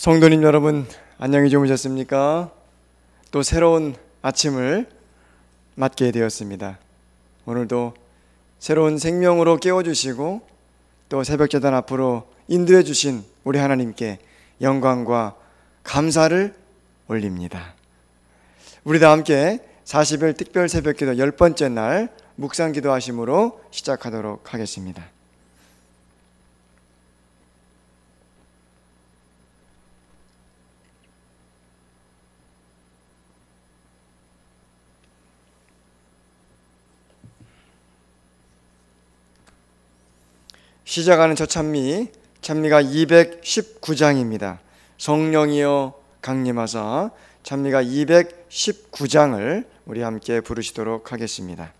성도님 여러분, 안녕히 주무셨습니까? 또 새로운 아침을 맞게 되었습니다. 오늘도 새로운 생명으로 깨워주시고 또 새벽재단 앞으로 인도해 주신 우리 하나님께 영광과 감사를 올립니다. 우리 다 함께 40일 특별 새벽기도 10번째 날 묵상기도 하심으로 시작하도록 하겠습니다. 시작하는 저 찬미가 219장입니다. 성령이여 강림하사, 찬미가 219장을 우리 함께 부르시도록 하겠습니다.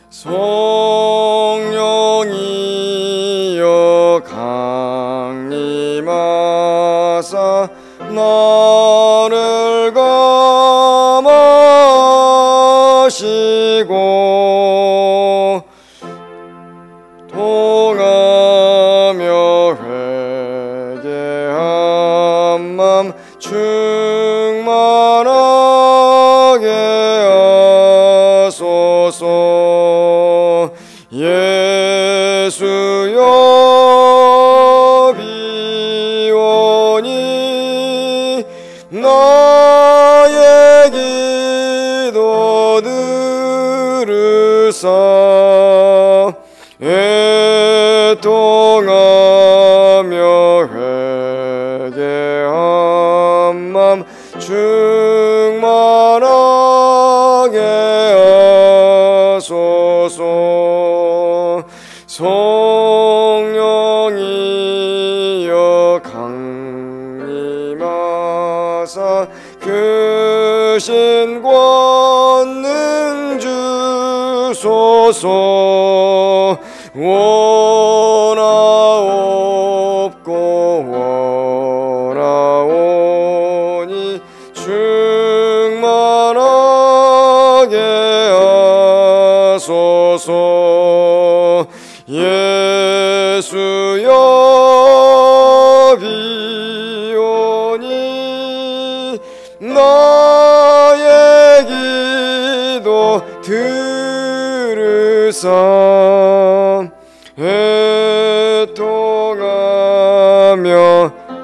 성령이여 강림하사 나를 감하시고 통하며 회개한 맘 충만하게 하소서. 예수여 비오니 나의 기도 들으사 애통하며 회개한 맘 충만하게 하소서. 성령이여 강림하사 그 신권능 주소서. 원하옵고 원하오니 충만하게 하소서. 예수여 비오니 나의 기도 들으사 애통하며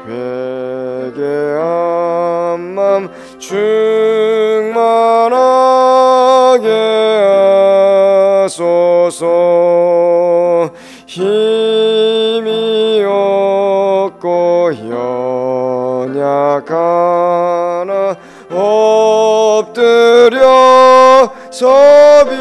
회개한 맘 충만하게 하소서. 힘이 없고 연약하나 엎드려 서비오니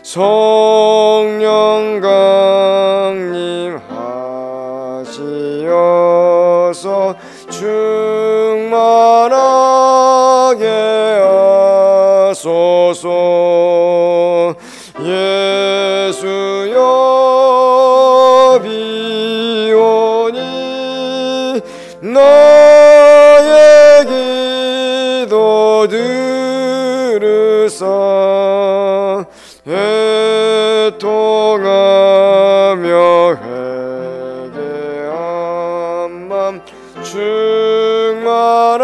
성령 강림하시어서 충만하게 하소서. 예수여 비오니 나의 기도 들으사 애통하며 회개한 맘 충만하게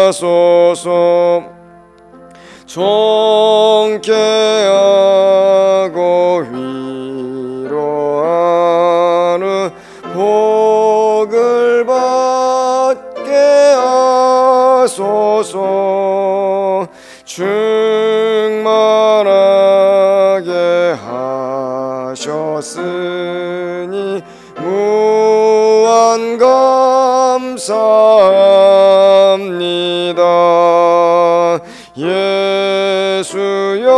하소서. 정케하고 위로하는 복을 받게 하소서. 충만하게 하셨으니 무한 감사합니다. 예수여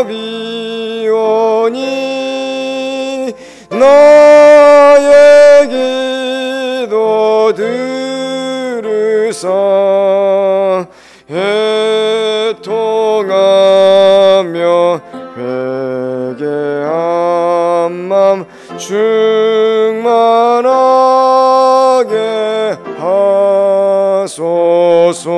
비오니 나의 기도 들으사 애통하며 회개하며 하소서.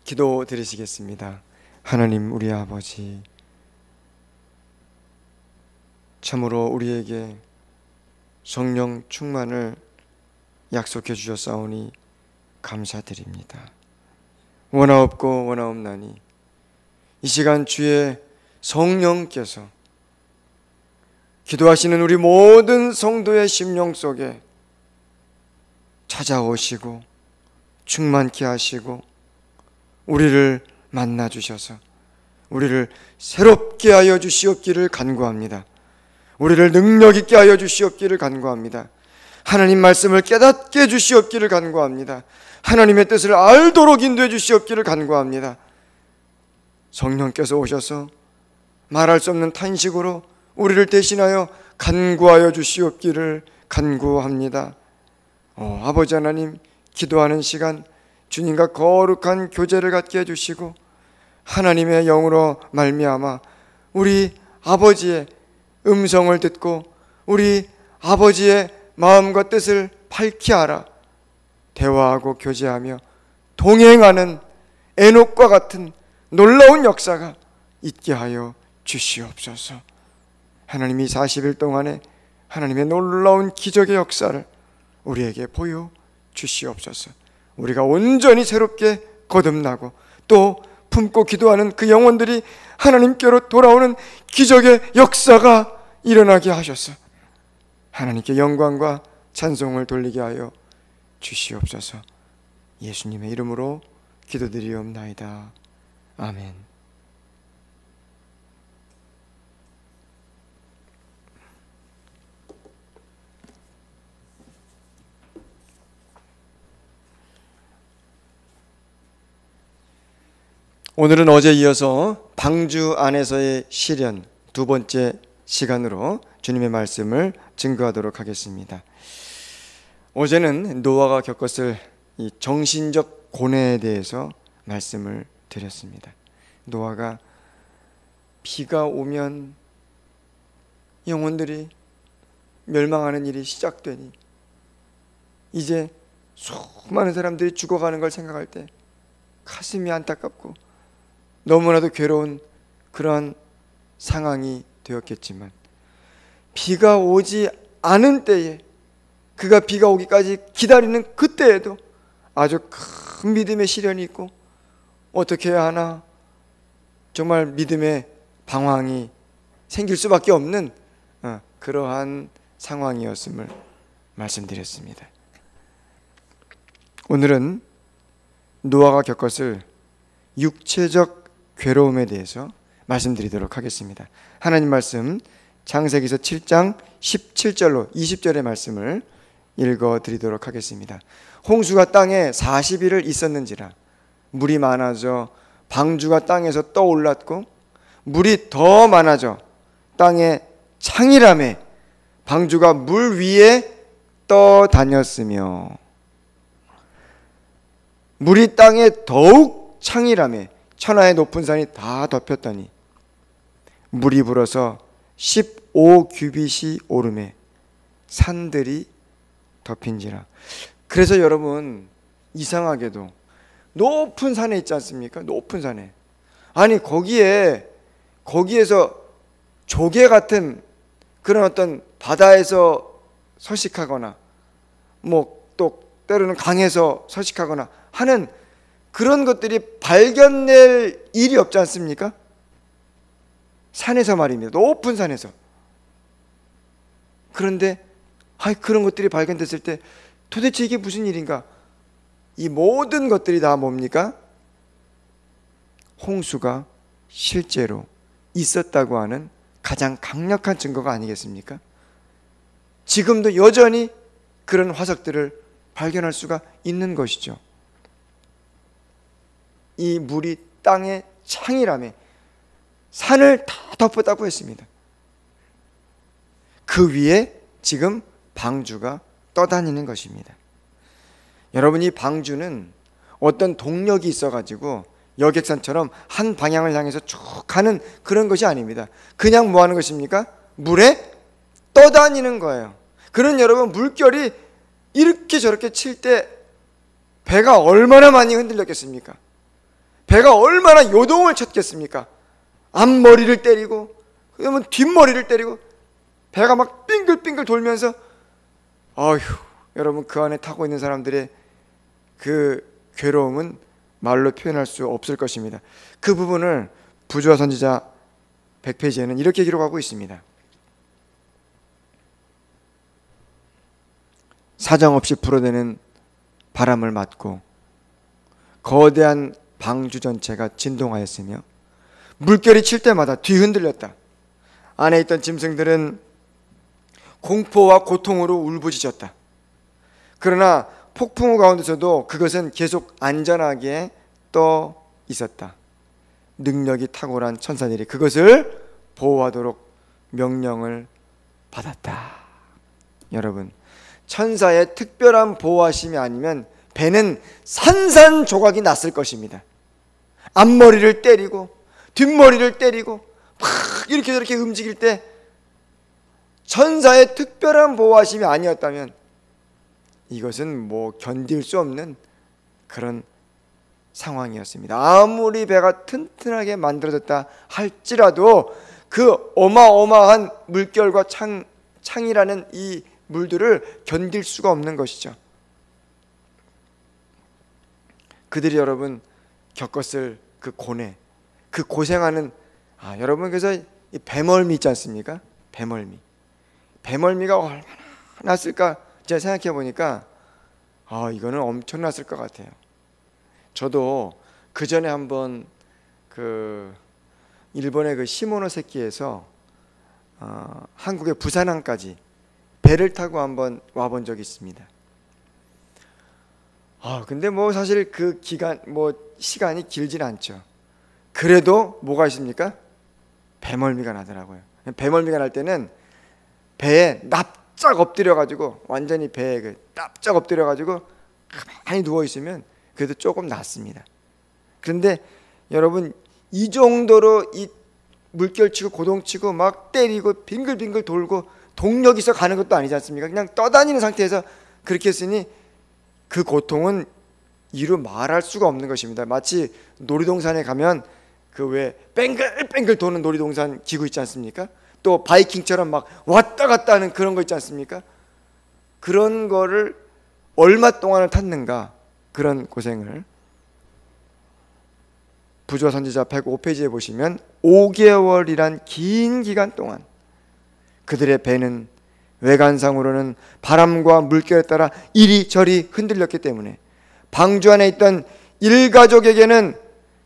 기도 드리시겠습니다. 하나님 우리 아버지, 참으로 우리에게 성령 충만을 약속해 주셨사오니 감사드립니다. 원하옵고 원하옵나니 이 시간 주의 성령께서 기도하시는 우리 모든 성도의 심령 속에 찾아오시고 충만케 하시고 우리를 만나 주셔서 우리를 새롭게 하여 주시옵기를 간구합니다. 우리를 능력 있게 하여 주시옵기를 간구합니다. 하나님 말씀을 깨닫게 해 주시옵기를 간구합니다. 하나님의 뜻을 알도록 인도해 주시옵기를 간구합니다. 성령께서 오셔서 말할 수 없는 탄식으로 우리를 대신하여 간구하여 주시옵기를 간구합니다. 아버지 하나님, 기도하는 시간 주님과 거룩한 교제를 갖게 해주시고 하나님의 영으로 말미암아 우리 아버지의 음성을 듣고 우리 아버지의 마음과 뜻을 밝히 알아 대화하고 교제하며 동행하는 에녹과 같은 놀라운 역사가 있게 하여 주시옵소서. 하나님이 40일 동안에 하나님의 놀라운 기적의 역사를 우리에게 보여 주시옵소서. 우리가 온전히 새롭게 거듭나고 또 품고 기도하는 그 영혼들이 하나님께로 돌아오는 기적의 역사가 일어나게 하셔서 하나님께 영광과 찬송을 돌리게 하여 주시옵소서. 예수님의 이름으로 기도드리옵나이다. 아멘. 오늘은 어제 이어서 방주 안에서의 시련 두 번째 시간으로 주님의 말씀을 증거하도록 하겠습니다. 어제는 노아가 겪었을 이 정신적 고뇌에 대해서 말씀을 드렸습니다. 노아가 비가 오면 영혼들이 멸망하는 일이 시작되니 이제 수많은 사람들이 죽어가는 걸 생각할 때 가슴이 안타깝고 너무나도 괴로운 그러한 상황이 되었겠지만 비가 오지 않은 때에 그가 비가 오기까지 기다리는 그때에도 아주 큰 믿음의 시련이 있고 어떻게 해야 하나 정말 믿음의 방황이 생길 수밖에 없는 그러한 상황이었음을 말씀드렸습니다. 오늘은 노아가 겪었을 육체적 괴로움에 대해서 말씀드리도록 하겠습니다. 하나님 말씀 창세기서 7장 17절로 20절의 말씀을 읽어드리도록 하겠습니다. 홍수가 땅에 40일을 있었는지라 물이 많아져 방주가 땅에서 떠올랐고 물이 더 많아져 땅에 창이라매 방주가 물 위에 떠다녔으며 물이 땅에 더욱 창이라매 천하의 높은 산이 다 덮였더니 물이 불어서 15규빗이 오르매 산들이 덮인지라. 그래서 여러분 이상하게도 높은 산에 있지 않습니까? 높은 산에 아니 거기에서 조개 같은 그런 어떤 바다에서 서식하거나 뭐 또 때로는 강에서 서식하거나 하는 그런 것들이 발견될 일이 없지 않습니까? 산에서 말입니다. 높은 산에서. 그런데 그런 것들이 발견됐을 때 도대체 이게 무슨 일인가? 이 모든 것들이 다 뭡니까? 홍수가 실제로 있었다고 하는 가장 강력한 증거가 아니겠습니까? 지금도 여전히 그런 화석들을 발견할 수가 있는 것이죠. 이 물이 땅의 창이라며 산을 다 덮었다고 했습니다. 그 위에 지금 방주가 떠다니는 것입니다. 여러분, 이 방주는 어떤 동력이 있어가지고 여객선처럼 한 방향을 향해서 쭉 가는 그런 것이 아닙니다. 그냥 뭐 하는 것입니까? 물에 떠다니는 거예요. 그런 여러분, 물결이 이렇게 저렇게 칠 때 배가 얼마나 많이 흔들렸겠습니까? 배가 얼마나 요동을 쳤겠습니까? 앞머리를 때리고 그러면 뒷머리를 때리고 배가 막 빙글빙글 돌면서, 어휴, 여러분, 그 안에 타고 있는 사람들의 그 괴로움은 말로 표현할 수 없을 것입니다. 그 부분을 부조화 선지자 100페이지에는 이렇게 기록하고 있습니다. 사정없이 불어대는 바람을 맞고 거대한 방주 전체가 진동하였으며 물결이 칠 때마다 뒤흔들렸다. 안에 있던 짐승들은 공포와 고통으로 울부짖었다. 그러나 폭풍우 가운데서도 그것은 계속 안전하게 떠 있었다. 능력이 탁월한 천사들이 그것을 보호하도록 명령을 받았다. 여러분, 천사의 특별한 보호하심이 아니면 배는 산산조각이 났을 것입니다. 앞머리를 때리고 뒷머리를 때리고 막 이렇게 저렇게 움직일 때 천사의 특별한 보호하심이 아니었다면 이것은 뭐 견딜 수 없는 그런 상황이었습니다. 아무리 배가 튼튼하게 만들어졌다 할지라도 그 어마어마한 물결과 창이라는 이 물들을 견딜 수가 없는 것이죠. 그들이 여러분 겪었을 그 고뇌, 그 고생하는, 여러분, 그래서 이 배멀미 있지 않습니까? 배멀미가 얼마나 났을까 제가 생각해 보니까 이거는 엄청났을 것 같아요. 저도 그 전에 한번 그 일본의 그 시모노세키에서 한국의 부산항까지 배를 타고 한번 와본 적이 있습니다. 근데 뭐 사실 그 시간이 길진 않죠. 그래도 뭐가 있습니까? 배멀미가 나더라고요. 배멀미가 날 때는 배에 납작 엎드려 가지고, 완전히 배에 납작 엎드려 가지고 가만히 누워 있으면 그래도 조금 낫습니다. 그런데 여러분, 이 정도로 이 물결치고 고동치고 막 때리고 빙글빙글 돌고 동력이 있어 가는 것도 아니지 않습니까? 그냥 떠다니는 상태에서 그렇게 했으니 그 고통은 이루 말할 수가 없는 것입니다. 마치 놀이동산에 가면 그 왜 뱅글뱅글 도는 놀이동산 기구 있지 않습니까? 또 바이킹처럼 막 왔다 갔다 하는 그런 거 있지 않습니까? 그런 거를 얼마 동안을 탔는가, 그런 고생을. 부조화 선지자 105페이지에 보시면 5개월이란 긴 기간 동안 그들의 배는 외관상으로는 바람과 물결에 따라 이리저리 흔들렸기 때문에 방주 안에 있던 일가족에게는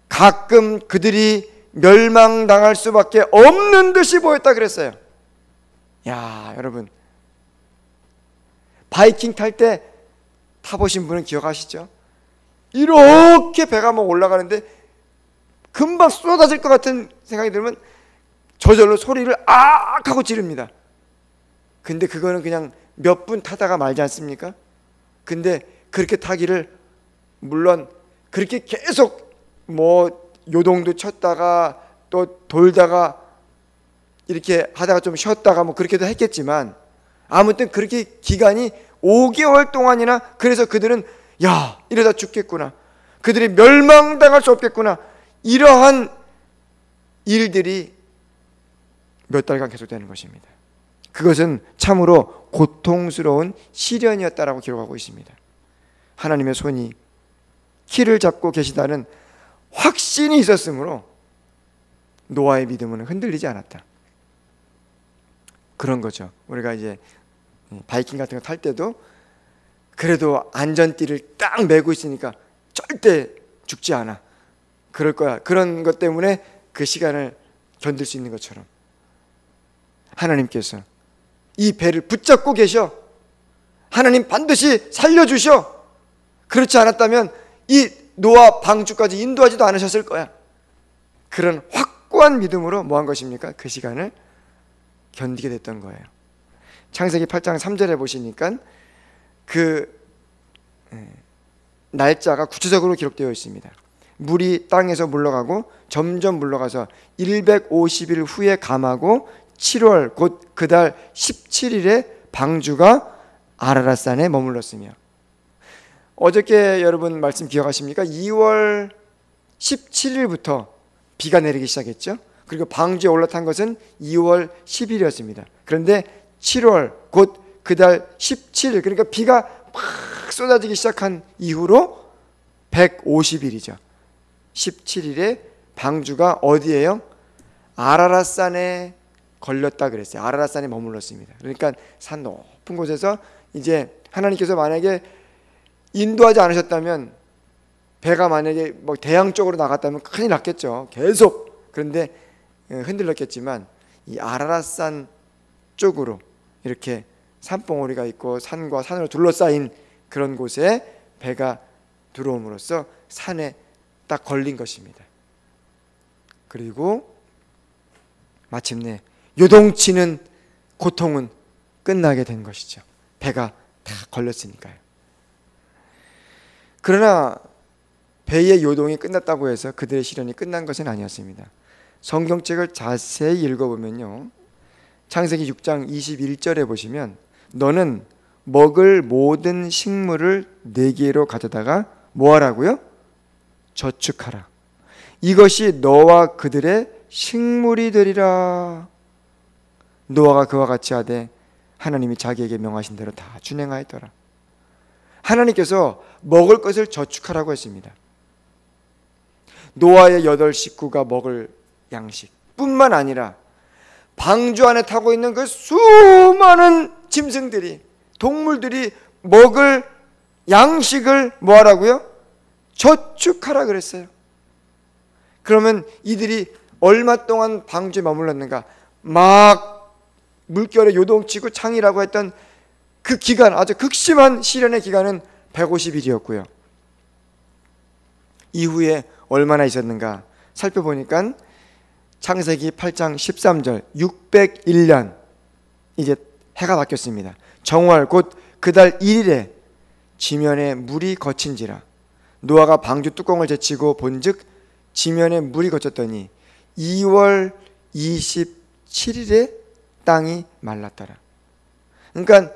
가끔 그들이 멸망당할 수밖에 없는 듯이 보였다 그랬어요. 야, 여러분, 바이킹 탈 때 타보신 분은 기억하시죠? 이렇게 배가 막 올라가는데 금방 쏟아질 것 같은 생각이 들면 저절로 소리를 악 하고 지릅니다. 근데 그거는 그냥 몇 분 타다가 말지 않습니까? 근데 그렇게 타기를, 물론 그렇게 계속 뭐 요동도 쳤다가 또 돌다가 이렇게 하다가 좀 쉬었다가 뭐 그렇게도 했겠지만, 아무튼 그렇게 기간이 5개월 동안이나, 그래서 그들은 야, 이러다 죽겠구나, 그들이 멸망당할 수 없겠구나, 이러한 일들이 몇 달간 계속되는 것입니다. 그것은 참으로 고통스러운 시련이었다라고 기록하고 있습니다. 하나님의 손이 키를 잡고 계시다는 확신이 있었으므로 노아의 믿음은 흔들리지 않았다. 그런 거죠. 우리가 이제 바이킹 같은 거 탈 때도 그래도 안전띠를 딱 메고 있으니까 절대 죽지 않아, 그럴 거야, 그런 것 때문에 그 시간을 견딜 수 있는 것처럼 하나님께서 이 배를 붙잡고 계셔. 하나님 반드시 살려주셔. 그렇지 않았다면 이 노아 방주까지 인도하지도 않으셨을 거야. 그런 확고한 믿음으로 뭐 한 것입니까? 그 시간을 견디게 됐던 거예요. 창세기 8장 3절에 보시니까 그 날짜가 구체적으로 기록되어 있습니다. 물이 땅에서 물러가고 점점 물러가서 150일 후에 감하고 7월 곧 그달 17일에 방주가 아라랏산에 머물렀으며, 어저께 여러분 말씀 기억하십니까? 2월 17일부터 비가 내리기 시작했죠. 그리고 방주에 올라탄 것은 2월 10일이었습니다. 그런데 7월 곧 그달 17일, 그러니까 비가 막 쏟아지기 시작한 이후로 150일이죠. 17일에 방주가 어디예요? 아라랏산에 걸렸다 그랬어요. 아라랏산에 머물렀습니다. 그러니까 산 높은 곳에서 이제 하나님께서 만약에 인도하지 않으셨다면, 배가 만약에 뭐 대양 쪽으로 나갔다면 큰일 났겠죠. 계속. 그런데 흔들렸겠지만 이 아라랏산 쪽으로 이렇게 산봉우리가 있고 산과 산으로 둘러싸인 그런 곳에 배가 들어옴으로써 산에 딱 걸린 것입니다. 그리고 마침내 요동치는 고통은 끝나게 된 것이죠. 배가 다 걸렸으니까요. 그러나 배의 요동이 끝났다고 해서 그들의 시련이 끝난 것은 아니었습니다. 성경책을 자세히 읽어보면요, 창세기 6장 21절에 보시면 너는 먹을 모든 식물을 네개로 가져다가 뭐하라고요? 저축하라. 이것이 너와 그들의 식물이 되리라. 노아가 그와 같이 하되 하나님이 자기에게 명하신 대로 다 준행하였더라. 하나님께서 먹을 것을 저축하라고 했습니다. 노아의 8 식구가 먹을 양식 뿐만 아니라 방주 안에 타고 있는 그 수많은 짐승들이, 동물들이 먹을 양식을 뭐하라고요? 저축하라 그랬어요. 그러면 이들이 얼마 동안 방주에 머물렀는가? 막 물결에 요동치고 창이라고 했던 그 기간, 아주 극심한 시련의 기간은 150일이었고요. 이후에 얼마나 있었는가 살펴보니까 창세기 8장 13절 601년, 이제 해가 바뀌었습니다. 정월 곧 그달 1일에 지면에 물이 거친지라. 노아가 방주 뚜껑을 제치고 본즉 지면에 물이 거쳤더니 2월 27일에 땅이 말랐더라. 그러니까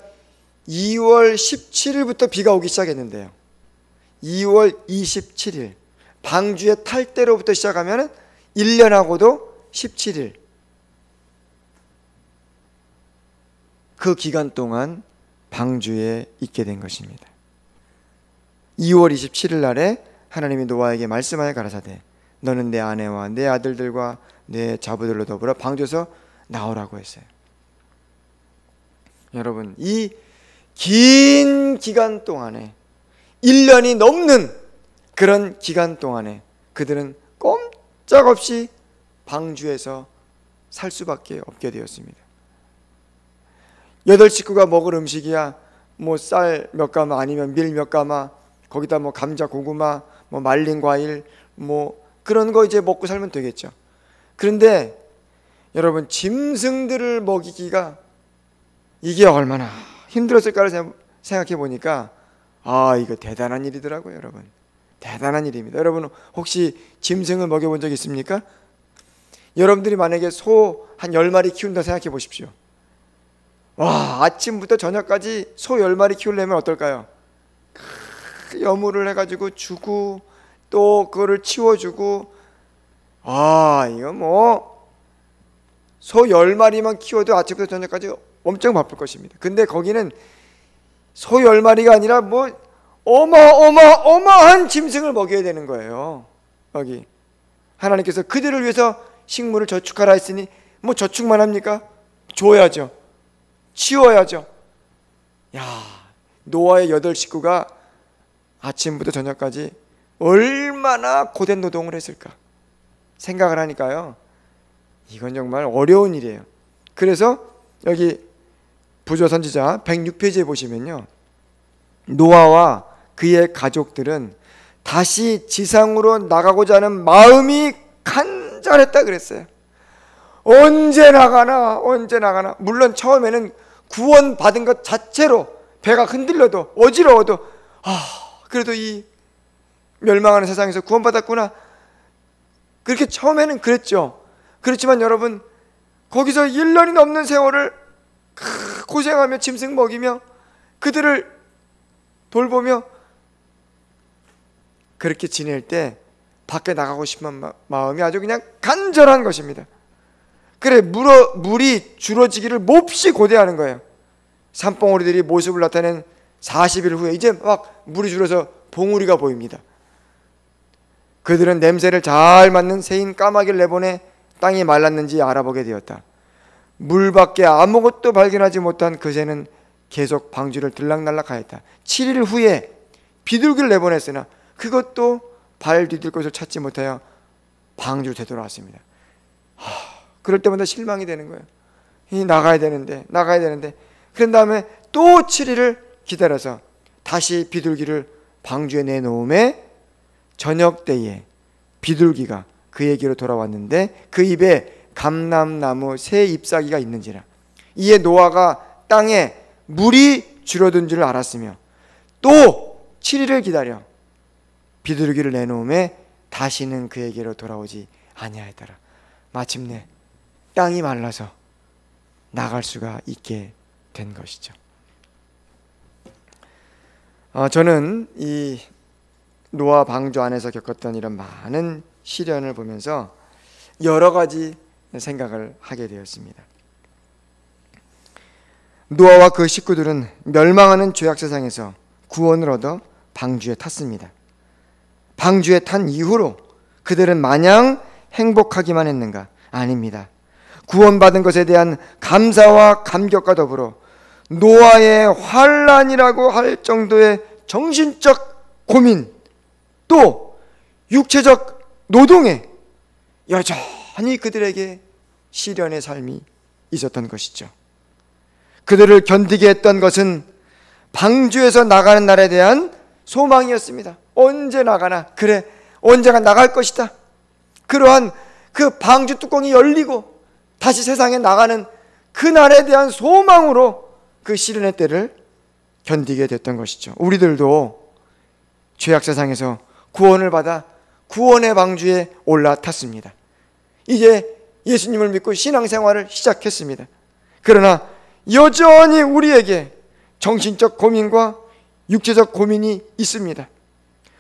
2월 17일부터 비가 오기 시작했는데요, 2월 27일 방주에 탈 때로부터 시작하면 1년하고도 17일, 그 기간 동안 방주에 있게 된 것입니다. 2월 27일 날에 하나님이 노아에게 말씀하여 가라사대 너는 내 아내와 내 아들들과 내 자부들로 더불어 방주에서 나오라고 했어요. 여러분, 이 긴 기간 동안에 1년이 넘는 그런 기간 동안에 그들은 꼼짝없이 방주에서 살 수밖에 없게 되었습니다. 8 식구가 먹을 음식이야 뭐 쌀 몇 가마 아니면 밀 몇 가마, 거기다 뭐 감자, 고구마, 뭐 말린 과일, 뭐 그런 거 이제 먹고 살면 되겠죠. 그런데 여러분, 짐승들을 먹이기가 이게 얼마나 힘들었을까를 생각해 보니까 이거 대단한 일이더라고요. 여러분, 대단한 일입니다. 여러분, 혹시 짐승을 먹여본 적 있습니까? 여러분들이 만약에 소 한 10마리 키운다 생각해 보십시오. 와, 아침부터 저녁까지 소 10마리 키우려면 어떨까요? 여물을 해가지고 주고 또 그거를 치워주고, 이거 뭐 소 10마리만 키워도 아침부터 저녁까지 엄청 바쁠 것입니다. 근데 거기는 소 10마리가 아니라 뭐 어마어마한 짐승을 먹여야 되는 거예요. 여기 하나님께서 그들을 위해서 식물을 저축하라 했으니 뭐 저축만 합니까? 줘야죠. 치워야죠. 노아의 8 식구가 아침부터 저녁까지 얼마나 고된 노동을 했을까 생각을 하니까요, 이건 정말 어려운 일이에요. 그래서 여기 부조 선지자 106페이지에 보시면요, 노아와 그의 가족들은 다시 지상으로 나가고자 하는 마음이 간절했다 그랬어요. 언제 나가나. 물론 처음에는 구원받은 것 자체로 배가 흔들려도 어지러워도 그래도 이 멸망하는 세상에서 구원받았구나, 그렇게 처음에는 그랬죠. 그렇지만 여러분, 거기서 1년이 넘는 세월을 고생하며 짐승 먹이며 그들을 돌보며 그렇게 지낼 때 밖에 나가고 싶은 마음이 아주 그냥 간절한 것입니다. 그래, 물이 줄어지기를 몹시 고대하는 거예요. 산봉우리들이 모습을 나타낸 40일 후에 이제 막 물이 줄어서 봉우리가 보입니다. 그들은 냄새를 잘 맡는 새인 까마귀를 내보내 땅이 말랐는지 알아보게 되었다. 물밖에 아무것도 발견하지 못한 그 새는 계속 방주를 들락날락하였다. 7일 후에 비둘기를 내보냈으나 그것도 발 디딜 곳을 찾지 못하여 방주로 되돌아왔습니다. 그럴 때마다 실망이 되는 거예요. 나가야 되는데. 그런 다음에 또 7일을 기다려서 다시 비둘기를 방주에 내놓음에 저녁 때에 비둘기가 그에게로 돌아왔는데 그 입에 감람나무 새 잎사귀가 있는지라. 이에 노아가 땅에 물이 줄어든 줄 알았으며 또 7일을 기다려 비둘기를 내놓음에 다시는 그에게로 돌아오지 아니하였더라. 마침내 땅이 말라서 나갈 수가 있게 된 것이죠. 저는 이 노아 방주 안에서 겪었던 이런 많은 시련을 보면서 여러 가지 생각을 하게 되었습니다. 노아와 그 식구들은 멸망하는 죄악 세상에서 구원을 얻어 방주에 탔습니다. 방주에 탄 이후로 그들은 마냥 행복하기만 했는가? 아닙니다. 구원받은 것에 대한 감사와 감격과 더불어 노아의 환난이라고 할 정도의 정신적 고민, 또 육체적 노동에 여전히 그들에게 시련의 삶이 있었던 것이죠. 그들을 견디게 했던 것은 방주에서 나가는 날에 대한 소망이었습니다. 언제 나가나, 그래 언젠가 나갈 것이다. 그러한 그 방주 뚜껑이 열리고 다시 세상에 나가는 그날에 대한 소망으로 그 시련의 때를 견디게 됐던 것이죠. 우리들도 죄악 세상에서 구원을 받아 구원의 방주에 올라탔습니다. 이제 예수님을 믿고 신앙생활을 시작했습니다. 그러나 여전히 우리에게 정신적 고민과 육체적 고민이 있습니다.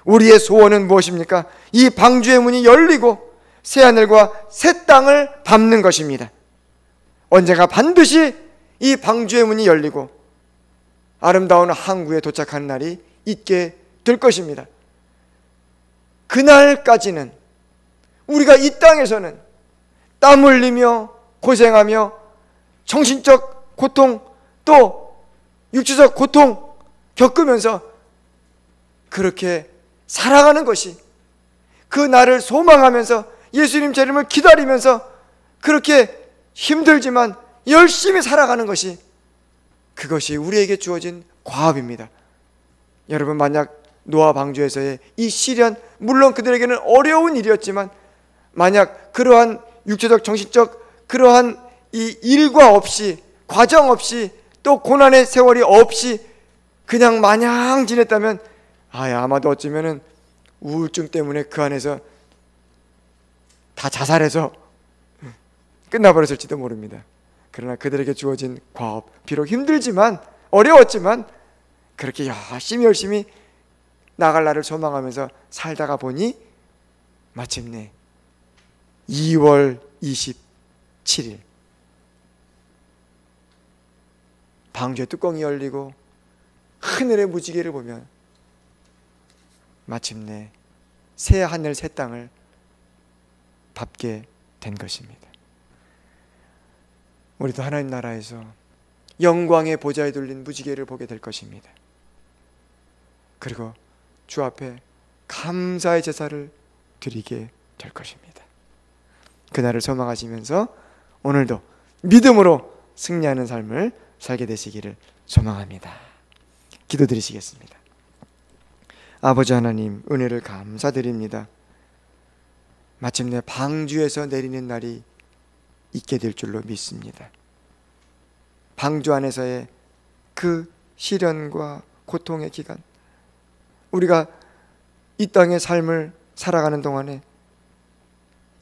우리의 소원은 무엇입니까? 이 방주의 문이 열리고 새하늘과 새 땅을 밟는 것입니다. 언젠가 반드시 이 방주의 문이 열리고 아름다운 항구에 도착하는 날이 있게 될 것입니다. 그날까지는 우리가 이 땅에서는 땀 흘리며 고생하며 정신적 고통 또 육체적 고통 겪으면서 그렇게 살아가는 것이, 그 날을 소망하면서 예수님 재림을 기다리면서 그렇게 힘들지만 열심히 살아가는 것이, 그것이 우리에게 주어진 과업입니다. 여러분, 만약 노아 방주에서의 이 시련, 물론 그들에게는 어려운 일이었지만 만약 그러한 육체적 정신적 그러한 이 일과 없이, 과정 없이, 또 고난의 세월이 없이 그냥 마냥 지냈다면 아마도 어쩌면은 우울증 때문에 그 안에서 다 자살해서 끝나버렸을지도 모릅니다. 그러나 그들에게 주어진 과업, 비록 힘들지만 어려웠지만 그렇게 열심히 나갈 날을 소망하면서 살다가 보니 마침내 2월 27일 방주의 뚜껑이 열리고 하늘의 무지개를 보면 마침내 새 하늘 새 땅을 밟게 된 것입니다. 우리도 하나님 나라에서 영광의 보좌에 둘린 무지개를 보게 될 것입니다. 그리고 주 앞에 감사의 제사를 드리게 될 것입니다. 그날을 소망하시면서 오늘도 믿음으로 승리하는 삶을 살게 되시기를 소망합니다. 기도드리시겠습니다. 아버지 하나님, 은혜를 감사드립니다. 마침내 방주에서 내리는 날이 있게 될 줄로 믿습니다. 방주 안에서의 그 시련과 고통의 기간, 우리가 이 땅의 삶을 살아가는 동안에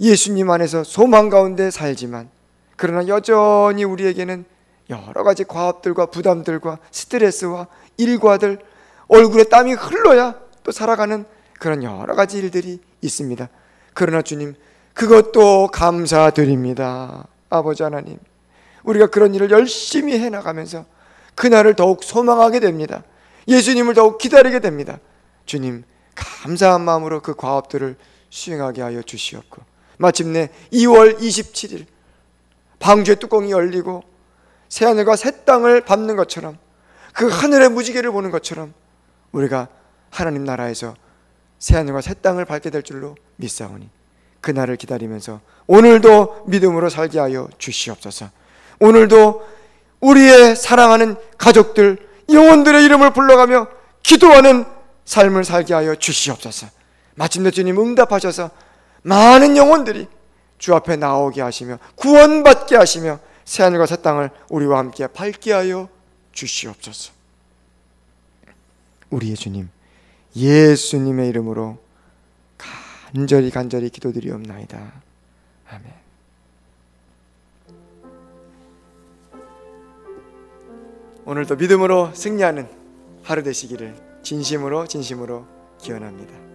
예수님 안에서 소망 가운데 살지만 그러나 여전히 우리에게는 여러 가지 과업들과 부담들과 스트레스와 일과들, 얼굴에 땀이 흘러야 또 살아가는 그런 여러 가지 일들이 있습니다. 그러나 주님, 그것도 감사드립니다. 아버지 하나님, 우리가 그런 일을 열심히 해나가면서 그날을 더욱 소망하게 됩니다. 예수님을 더욱 기다리게 됩니다. 주님, 감사한 마음으로 그 과업들을 수행하게 하여 주시옵고, 마침내 2월 27일 방주의 뚜껑이 열리고 새하늘과 새 땅을 밟는 것처럼, 그 하늘의 무지개를 보는 것처럼 우리가 하나님 나라에서 새하늘과 새 땅을 밟게 될 줄로 믿사오니, 그날을 기다리면서 오늘도 믿음으로 살게 하여 주시옵소서. 오늘도 우리의 사랑하는 가족들, 영혼들의 이름을 불러가며 기도하는 삶을 살게 하여 주시옵소서. 마침내 주님 응답하셔서 많은 영혼들이 주 앞에 나오게 하시며 구원받게 하시며 새하늘과 새 땅을 우리와 함께 밟게 하여 주시옵소서. 우리의 주님 예수님의 이름으로 간절히 기도드리옵나이다. 아멘. 오늘도 믿음으로 승리하는 하루 되시기를 진심으로 기원합니다.